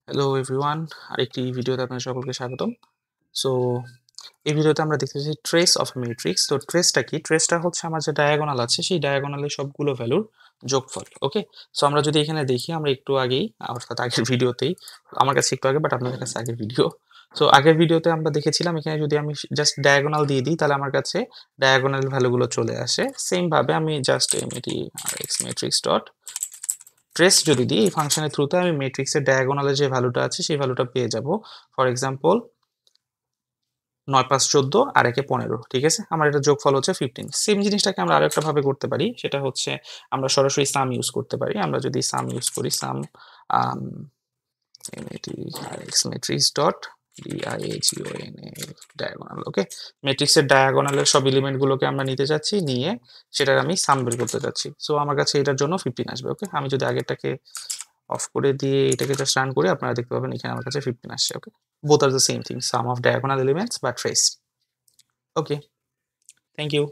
Hello everyone, আরেকটি ভিডিওতে আপনাদের সকলকে স্বাগতম। সো এই ভিডিওতে আমরা দেখতেছি ট্রেস অফ ম্যাট্রিক্স। তো ট্রেসটা কি? ট্রেসটা হচ্ছে আমার যে ডায়াগোনাল আছে সেই ডায়াগোনালের সবগুলো ভ্যালুর যোগফল। ওকে? সো আমরা যদি এখানে দেখি আমরা একটু আগেই অর্থাৎ আগের ভিডিওতেই আমার কাছে একটু আগে বাট আপনাদের কাছে আগের ভিডিও। সো আগের ভিডিওতে আমরা দেখেছিলাম এখানে যদি আমি জাস্ট ডায়াগোনাল দিয়ে দিই তাহলে আমার কাছে ডায়াগোনাল ভ্যালুগুলো চলে আসে। সেম ভাবে আমি just MAT rx matrix dot trace যদি দিই এই ফাংশনের থ্রুতে আমি ম্যাট্রিক্সের ডায়াগোনালে যে ভ্যালুটা আছে সেই ভ্যালুটা পেয়ে যাব। ফর এক্সাম্পল ৯ ৫ ১৪ আর একে ১৫, ঠিক আছে? আমার এটার যোগফল হচ্ছে 15। সেম জিনিসটাকে আমরা আরেকটা ভাবে করতে পারি। সেটা হচ্ছে আমরা সরাসরি সাম ইউজ করতে পারি। আমরা যদি সাম ইউজ করি সাম আম এটি rx matrix dot diagonal diagonal, okay? ম্যাট্রিক্সের ডায়াগোনালের সব এলিমেন্ট গুলোকে আমরা নিতে চাচ্ছি, নিয়ে সেটার আমি সাম বের করতে চাচ্ছি। সো আমার কাছে এটার জন্য 15 আসবে, ওকে? আমি যদি আগেরটাকে অফ করে দিয়ে এটাকে জাস্ট রান করি আপনারা দেখতে পাবেন এখানে আমার কাছে 15 আসছে, ওকে? Both are the same thing, sum of diagonal elements but trace. Okay, thank you.